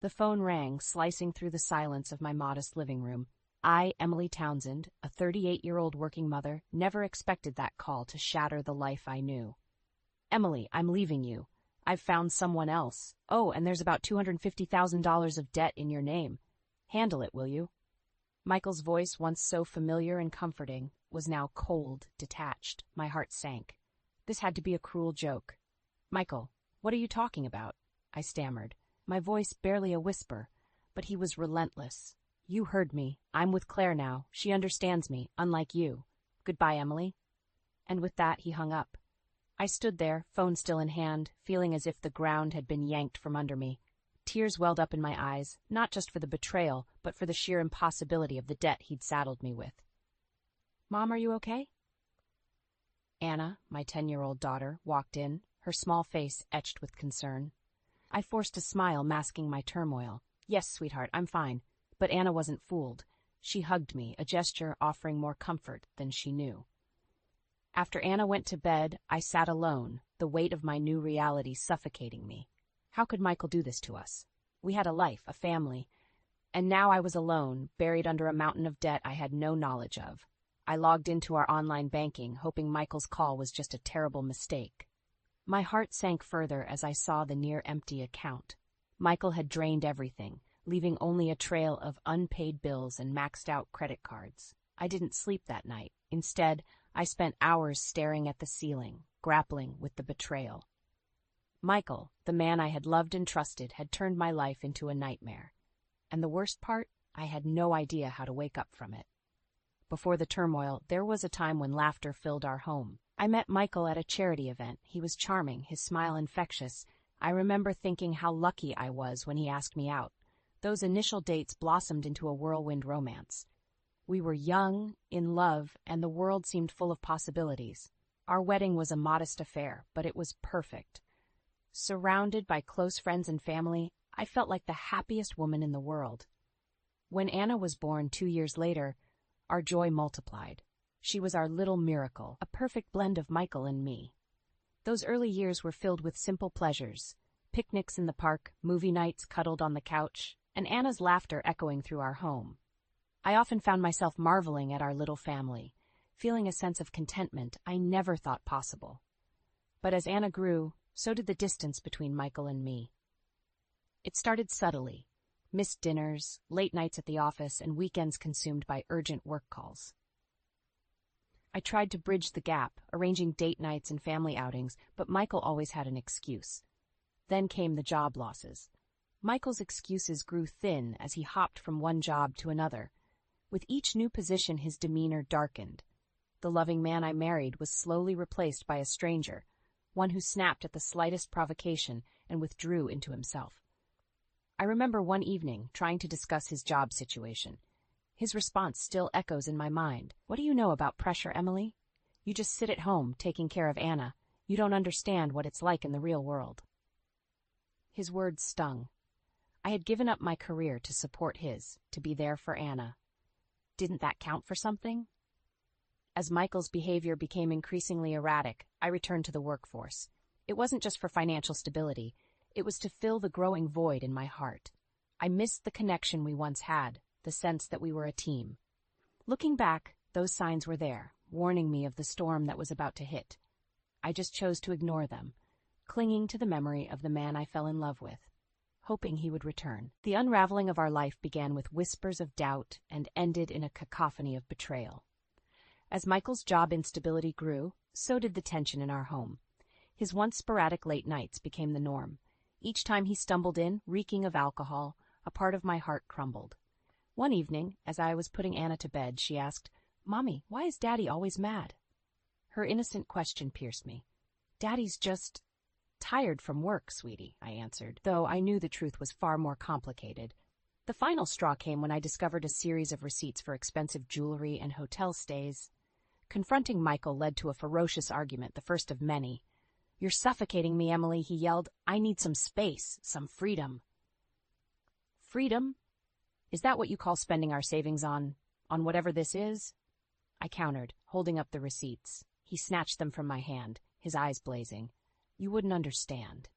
The phone rang, slicing through the silence of my modest living room. I, Emily Townsend, a 38-year-old working mother, never expected that call to shatter the life I knew. Emily, I'm leaving you. I've found someone else. Oh, and there's about $250,000 of debt in your name. Handle it, will you? Michael's voice, once so familiar and comforting, was now cold, detached. My heart sank. This had to be a cruel joke. Michael, what are you talking about? I stammered, my voice barely a whisper, but he was relentless. You heard me. I'm with Claire now. She understands me, unlike you. Goodbye, Emily. And with that, he hung up. I stood there, phone still in hand, feeling as if the ground had been yanked from under me. Tears welled up in my eyes, not just for the betrayal, but for the sheer impossibility of the debt he'd saddled me with. Mom, are you okay? Anna, my 10-year-old daughter, walked in, her small face etched with concern. I forced a smile, masking my turmoil. Yes, sweetheart, I'm fine. But Anna wasn't fooled. She hugged me, a gesture offering more comfort than she knew. After Anna went to bed, I sat alone, the weight of my new reality suffocating me. How could Michael do this to us? We had a life, a family, and now I was alone, buried under a mountain of debt I had no knowledge of. I logged into our online banking, hoping Michael's call was just a terrible mistake. My heart sank further as I saw the near-empty account. Michael had drained everything, leaving only a trail of unpaid bills and maxed-out credit cards. I didn't sleep that night. Instead, I spent hours staring at the ceiling, grappling with the betrayal. Michael, the man I had loved and trusted, had turned my life into a nightmare. And the worst part, I had no idea how to wake up from it. Before the turmoil, there was a time when laughter filled our home. I met Michael at a charity event. He was charming, his smile infectious. I remember thinking how lucky I was when he asked me out. Those initial dates blossomed into a whirlwind romance. We were young, in love, and the world seemed full of possibilities. Our wedding was a modest affair, but it was perfect. Surrounded by close friends and family, I felt like the happiest woman in the world. When Anna was born 2 years later, our joy multiplied. She was our little miracle, a perfect blend of Michael and me. Those early years were filled with simple pleasures, picnics in the park, movie nights cuddled on the couch, and Anna's laughter echoing through our home. I often found myself marveling at our little family, feeling a sense of contentment I never thought possible. But as Anna grew, so did the distance between Michael and me. It started subtly, missed dinners, late nights at the office, and weekends consumed by urgent work calls. I tried to bridge the gap, arranging date nights and family outings, but Michael always had an excuse. Then came the job losses. Michael's excuses grew thin as he hopped from one job to another. With each new position, his demeanor darkened. The loving man I married was slowly replaced by a stranger, one who snapped at the slightest provocation and withdrew into himself. I remember one evening trying to discuss his job situation. His response still echoes in my mind. What do you know about pressure, Emily? You just sit at home taking care of Anna. You don't understand what it's like in the real world. His words stung. I had given up my career to support his, to be there for Anna. Didn't that count for something? As Michael's behavior became increasingly erratic, I returned to the workforce. It wasn't just for financial stability. It was to fill the growing void in my heart. I missed the connection we once had, the sense that we were a team. Looking back, those signs were there, warning me of the storm that was about to hit. I just chose to ignore them, clinging to the memory of the man I fell in love with, hoping he would return. The unraveling of our life began with whispers of doubt and ended in a cacophony of betrayal. As Michael's job instability grew, so did the tension in our home. His once sporadic late nights became the norm. Each time he stumbled in, reeking of alcohol, a part of my heart crumbled. One evening, as I was putting Anna to bed, she asked, "Mommy, why is Daddy always mad?" Her innocent question pierced me. "Daddy's just tired from work, sweetie," I answered, though I knew the truth was far more complicated. The final straw came when I discovered a series of receipts for expensive jewelry and hotel stays. Confronting Michael led to a ferocious argument, the first of many. "You're suffocating me, Emily," he yelled. "I need some space, some freedom." Freedom? Is that what you call spending our savings on whatever this is? I countered, holding up the receipts. He snatched them from my hand, his eyes blazing. "You wouldn't understand.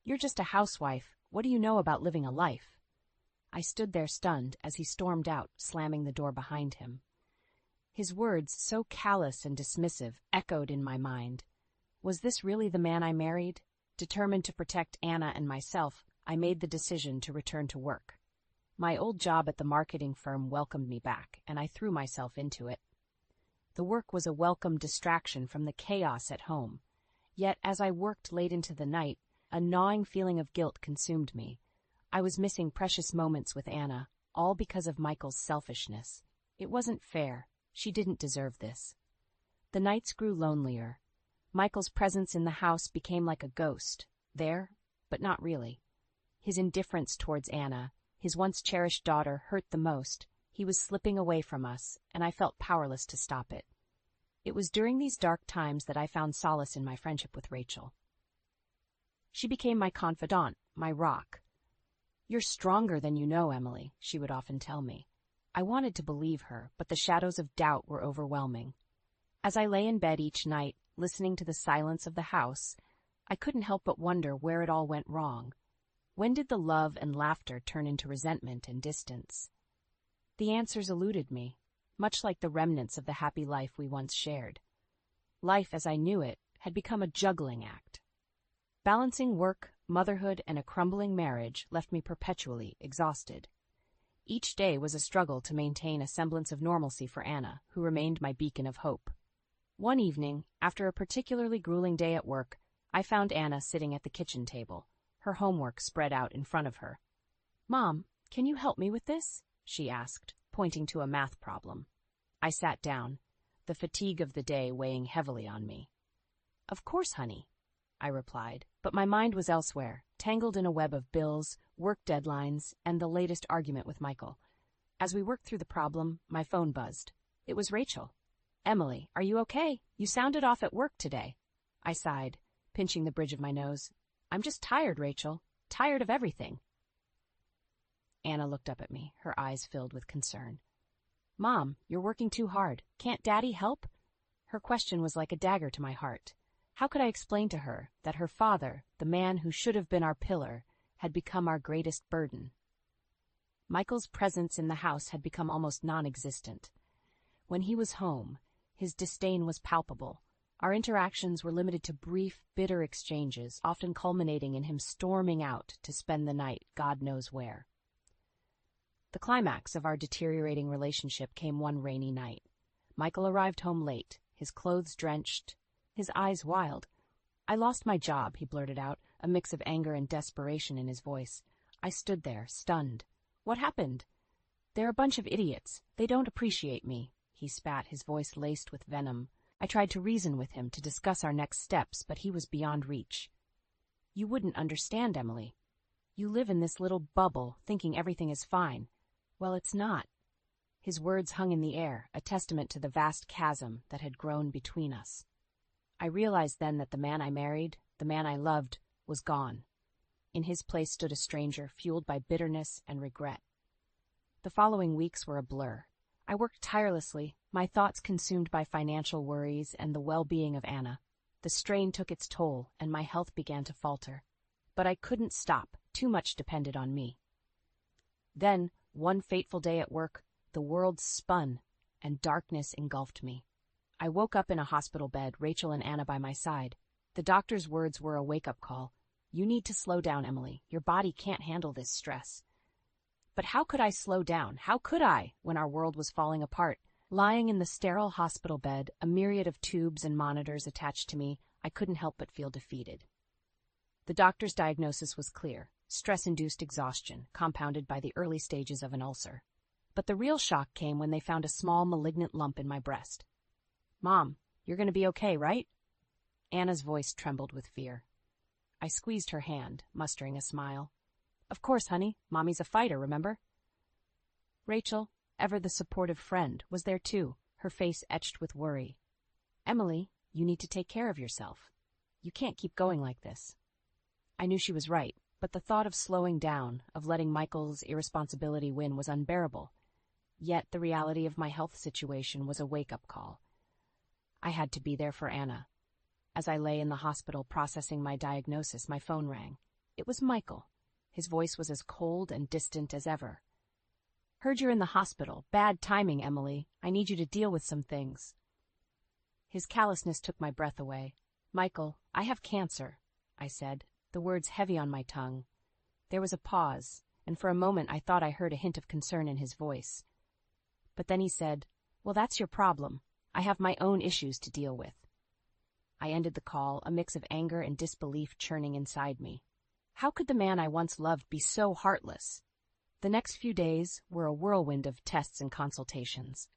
You're just a housewife. What do you know about living a life?" I stood there stunned as he stormed out, slamming the door behind him. His words, so callous and dismissive, echoed in my mind. Was this really the man I married? Determined to protect Anna and myself, I made the decision to return to work. My old job at the marketing firm welcomed me back, and I threw myself into it. The work was a welcome distraction from the chaos at home. Yet, as I worked late into the night, a gnawing feeling of guilt consumed me. I was missing precious moments with Anna, all because of Michael's selfishness. It wasn't fair. She didn't deserve this. The nights grew lonelier. Michael's presence in the house became like a ghost, there, but not really. His indifference towards Anna, his once cherished daughter, hurt the most. He was slipping away from us, and I felt powerless to stop it. It was during these dark times that I found solace in my friendship with Rachel. She became my confidant, my rock. "You're stronger than you know, Emily," she would often tell me. I wanted to believe her, but the shadows of doubt were overwhelming. As I lay in bed each night, listening to the silence of the house, I couldn't help but wonder where it all went wrong. When did the love and laughter turn into resentment and distance? The answers eluded me, much like the remnants of the happy life we once shared. Life, as I knew it, had become a juggling act. Balancing work, motherhood, and a crumbling marriage left me perpetually exhausted. Each day was a struggle to maintain a semblance of normalcy for Anna, who remained my beacon of hope. One evening, after a particularly grueling day at work, I found Anna sitting at the kitchen table, her homework spread out in front of her. "Mom, can you help me with this?" she asked, pointing to a math problem. I sat down, the fatigue of the day weighing heavily on me. "Of course, honey," I replied, but my mind was elsewhere, tangled in a web of bills, work deadlines, and the latest argument with Michael. As we worked through the problem, my phone buzzed. It was Rachel. "Emily, are you okay? You sounded off at work today." I sighed, pinching the bridge of my nose. "I'm just tired, Rachel. Tired of everything." Anna looked up at me, her eyes filled with concern. "Mom, you're working too hard. Can't Daddy help?" Her question was like a dagger to my heart. How could I explain to her that her father, the man who should have been our pillar, had become our greatest burden? Michael's presence in the house had become almost non-existent. When he was home, his disdain was palpable. Our interactions were limited to brief, bitter exchanges, often culminating in him storming out to spend the night God knows where. The climax of our deteriorating relationship came one rainy night. Michael arrived home late, his clothes drenched, his eyes wild. "I lost my job," he blurted out, a mix of anger and desperation in his voice. I stood there, stunned. "What happened?" "They're a bunch of idiots. They don't appreciate me," he spat, his voice laced with venom. I tried to reason with him, to discuss our next steps, but he was beyond reach. "You wouldn't understand, Emily. You live in this little bubble, thinking everything is fine. Well, it's not." His words hung in the air, a testament to the vast chasm that had grown between us. I realized then that the man I married, the man I loved, was gone. In his place stood a stranger, fueled by bitterness and regret. The following weeks were a blur. I worked tirelessly, my thoughts consumed by financial worries and the well-being of Anna. The strain took its toll, and my health began to falter. But I couldn't stop. Too much depended on me. Then, one fateful day at work, the world spun, and darkness engulfed me. I woke up in a hospital bed, Rachel and Anna by my side. The doctor's words were a wake-up call. "You need to slow down, Emily. Your body can't handle this stress." But how could I slow down? How could I, when our world was falling apart? Lying in the sterile hospital bed, a myriad of tubes and monitors attached to me, I couldn't help but feel defeated. The doctor's diagnosis was clear: stress-induced exhaustion, compounded by the early stages of an ulcer. But the real shock came when they found a small malignant lump in my breast. "Mom, you're going to be okay, right?" Anna's voice trembled with fear. I squeezed her hand, mustering a smile. "Of course, honey. Mommy's a fighter, remember?" Rachel, ever the supportive friend, was there too, her face etched with worry. "Emily, you need to take care of yourself. You can't keep going like this." I knew she was right, but the thought of slowing down, of letting Michael's irresponsibility win, was unbearable. Yet the reality of my health situation was a wake-up call. I had to be there for Anna. As I lay in the hospital processing my diagnosis, my phone rang. It was Michael. His voice was as cold and distant as ever. "Heard you're in the hospital. Bad timing, Emily. I need you to deal with some things." His callousness took my breath away. "Michael, I have cancer," I said, the words heavy on my tongue. There was a pause, and for a moment I thought I heard a hint of concern in his voice. But then he said, "Well, that's your problem. I have my own issues to deal with." I ended the call, a mix of anger and disbelief churning inside me. How could the man I once loved be so heartless? The next few days were a whirlwind of tests and consultations.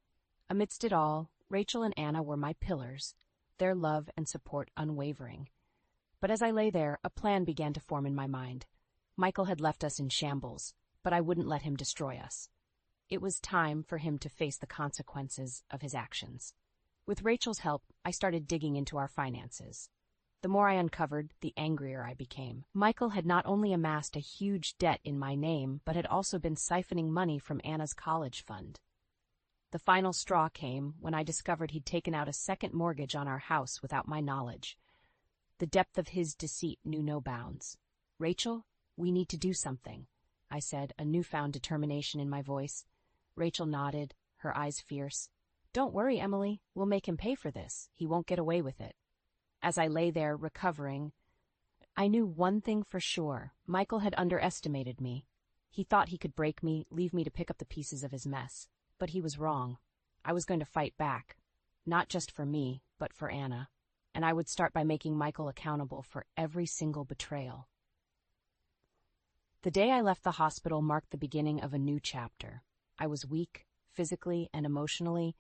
Amidst it all, Rachel and Anna were my pillars, their love and support unwavering. But as I lay there, a plan began to form in my mind. Michael had left us in shambles, but I wouldn't let him destroy us. It was time for him to face the consequences of his actions. With Rachel's help, I started digging into our finances. The more I uncovered, the angrier I became. Michael had not only amassed a huge debt in my name, but had also been siphoning money from Anna's college fund. The final straw came when I discovered he'd taken out a second mortgage on our house without my knowledge. The depth of his deceit knew no bounds. "Rachel, we need to do something," I said, a newfound determination in my voice. Rachel nodded, her eyes fierce. "Don't worry, Emily. We'll make him pay for this. He won't get away with it." As I lay there, recovering, I knew one thing for sure. Michael had underestimated me. He thought he could break me, leave me to pick up the pieces of his mess. But he was wrong. I was going to fight back. Not just for me, but for Anna. And I would start by making Michael accountable for every single betrayal. The day I left the hospital marked the beginning of a new chapter. I was weak, physically and emotionally,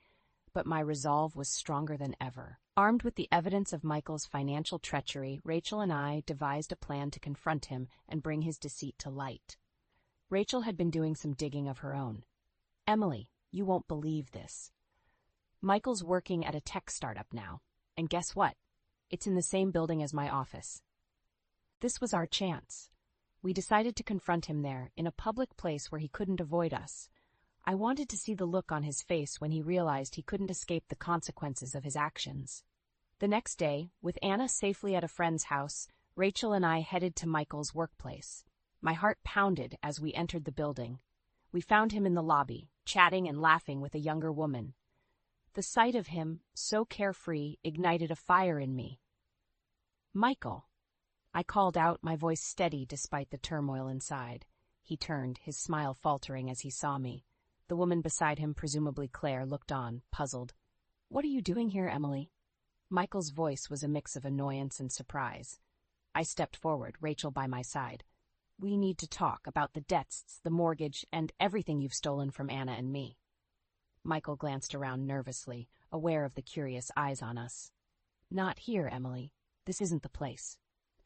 but my resolve was stronger than ever. Armed with the evidence of Michael's financial treachery, Rachel and I devised a plan to confront him and bring his deceit to light. Rachel had been doing some digging of her own. "Emily, you won't believe this. Michael's working at a tech startup now, and guess what? It's in the same building as my office." This was our chance. We decided to confront him there, in a public place where he couldn't avoid us. I wanted to see the look on his face when he realized he couldn't escape the consequences of his actions. The next day, with Anna safely at a friend's house, Rachel and I headed to Michael's workplace. My heart pounded as we entered the building. We found him in the lobby, chatting and laughing with a younger woman. The sight of him, so carefree, ignited a fire in me. "Michael," I called out, my voice steady despite the turmoil inside. He turned, his smile faltering as he saw me. The woman beside him, presumably Claire, looked on, puzzled. "What are you doing here, Emily?" Michael's voice was a mix of annoyance and surprise. I stepped forward, Rachel by my side. "We need to talk about the debts, the mortgage, and everything you've stolen from Anna and me." Michael glanced around nervously, aware of the curious eyes on us. "Not here, Emily. This isn't the place."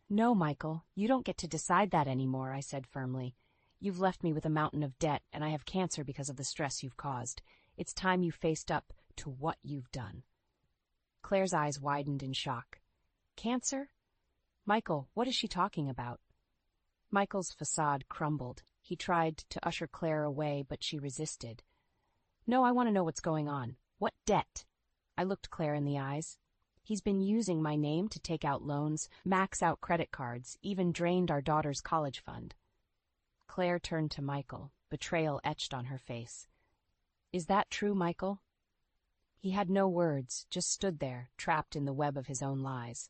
"No, Michael, you don't get to decide that anymore," I said firmly. "You've left me with a mountain of debt, and I have cancer because of the stress you've caused. It's time you faced up to what you've done." Claire's eyes widened in shock. "Cancer? Michael, what is she talking about?" Michael's facade crumbled. He tried to usher Claire away, but she resisted. "No, I want to know what's going on. What debt?" I looked Claire in the eyes. "He's been using my name to take out loans, max out credit cards, even drained our daughter's college fund." Claire turned to Michael, betrayal etched on her face. "Is that true, Michael?" He had no words, just stood there, trapped in the web of his own lies.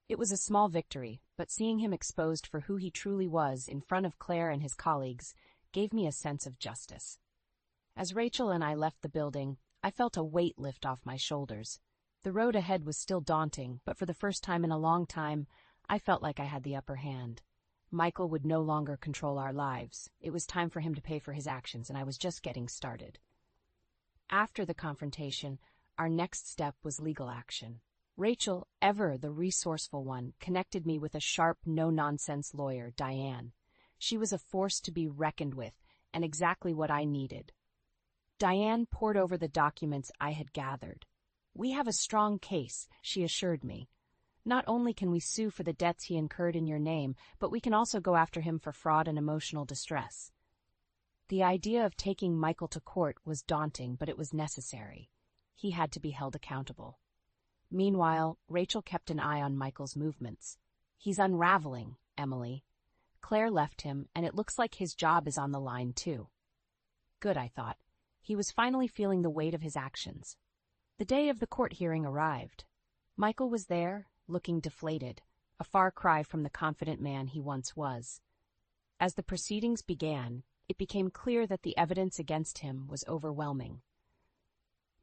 It was a small victory, but seeing him exposed for who he truly was in front of Claire and his colleagues gave me a sense of justice. As Rachel and I left the building, I felt a weight lift off my shoulders. The road ahead was still daunting, but for the first time in a long time, I felt like I had the upper hand. Michael would no longer control our lives. It was time for him to pay for his actions, and I was just getting started. After the confrontation, our next step was legal action. Rachel, ever the resourceful one, connected me with a sharp, no-nonsense lawyer, Diane. She was a force to be reckoned with, and exactly what I needed. Diane pored over the documents I had gathered. "We have a strong case," she assured me. "Not only can we sue for the debts he incurred in your name, but we can also go after him for fraud and emotional distress." The idea of taking Michael to court was daunting, but it was necessary. He had to be held accountable. Meanwhile, Rachel kept an eye on Michael's movements. "He's unraveling, Emily. Claire left him, and it looks like his job is on the line, too. Good, I thought. He was finally feeling the weight of his actions. The day of the court hearing arrived. Michael was there, looking deflated, a far cry from the confident man he once was. As the proceedings began, it became clear that the evidence against him was overwhelming.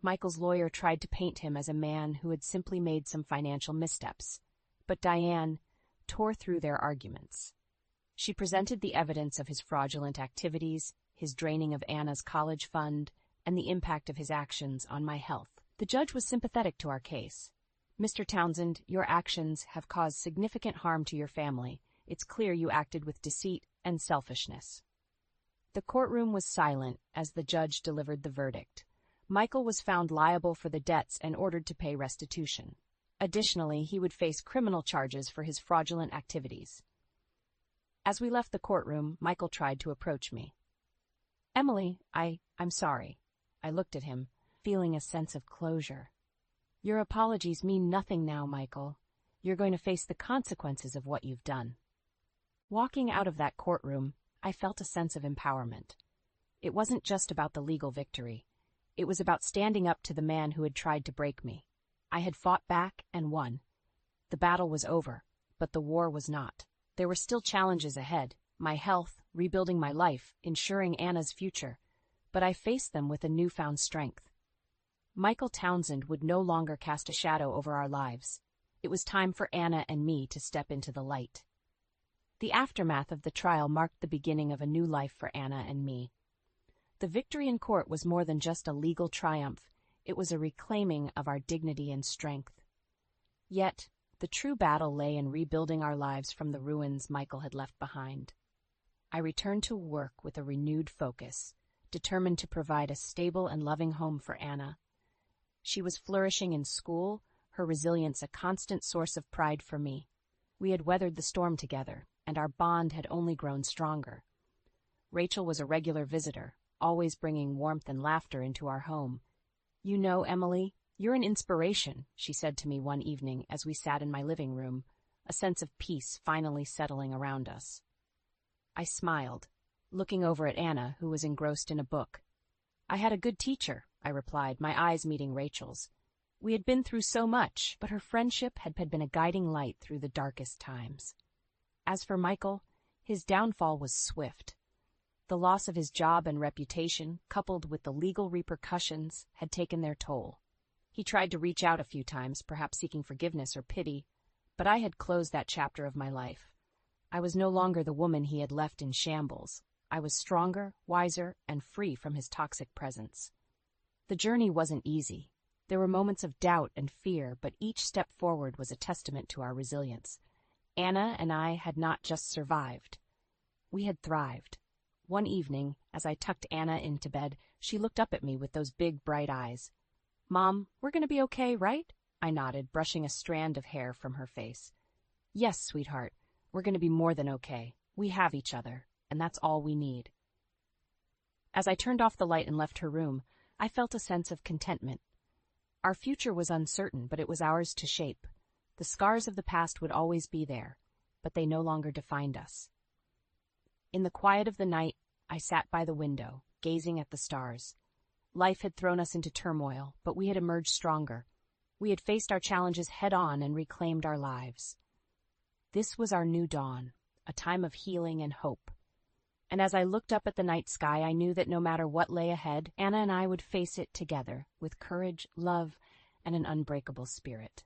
Michael's lawyer tried to paint him as a man who had simply made some financial missteps, but Diane tore through their arguments. She presented the evidence of his fraudulent activities, his draining of Anna's college fund, and the impact of his actions on my health. The judge was sympathetic to our case. "Mr. Townsend, your actions have caused significant harm to your family. It's clear you acted with deceit and selfishness." The courtroom was silent as the judge delivered the verdict. Michael was found liable for the debts and ordered to pay restitution. Additionally, he would face criminal charges for his fraudulent activities. As we left the courtroom, Michael tried to approach me. "Emily, I'm sorry." I looked at him, feeling a sense of closure. "Your apologies mean nothing now, Michael. You're going to face the consequences of what you've done." Walking out of that courtroom, I felt a sense of empowerment. It wasn't just about the legal victory. It was about standing up to the man who had tried to break me. I had fought back and won. The battle was over, but the war was not. There were still challenges ahead: my health, rebuilding my life, ensuring Anna's future. But I faced them with a newfound strength. Michael Townsend would no longer cast a shadow over our lives. It was time for Anna and me to step into the light. The aftermath of the trial marked the beginning of a new life for Anna and me. The victory in court was more than just a legal triumph. It was a reclaiming of our dignity and strength. Yet, the true battle lay in rebuilding our lives from the ruins Michael had left behind. I returned to work with a renewed focus, determined to provide a stable and loving home for Anna. She was flourishing in school, her resilience a constant source of pride for me. We had weathered the storm together, and our bond had only grown stronger. Rachel was a regular visitor, always bringing warmth and laughter into our home. "You know, Emily, you're an inspiration," she said to me one evening as we sat in my living room, a sense of peace finally settling around us. I smiled, looking over at Anna, who was engrossed in a book. "I had a good teacher," I replied, my eyes meeting Rachel's. We had been through so much, but her friendship had been a guiding light through the darkest times. As for Michael, his downfall was swift. The loss of his job and reputation, coupled with the legal repercussions, had taken their toll. He tried to reach out a few times, perhaps seeking forgiveness or pity, but I had closed that chapter of my life. I was no longer the woman he had left in shambles. I was stronger, wiser, and free from his toxic presence. The journey wasn't easy. There were moments of doubt and fear, but each step forward was a testament to our resilience. Anna and I had not just survived. We had thrived. One evening, as I tucked Anna into bed, she looked up at me with those big, bright eyes. "Mom, we're going to be okay, right?" I nodded, brushing a strand of hair from her face. "Yes, sweetheart, we're going to be more than okay. We have each other, and that's all we need." As I turned off the light and left her room, I felt a sense of contentment. Our future was uncertain, but it was ours to shape. The scars of the past would always be there, but they no longer defined us. In the quiet of the night, I sat by the window, gazing at the stars. Life had thrown us into turmoil, but we had emerged stronger. We had faced our challenges head-on and reclaimed our lives. This was our new dawn, a time of healing and hope. And as I looked up at the night sky, I knew that no matter what lay ahead, Anna and I would face it together, with courage, love, and an unbreakable spirit.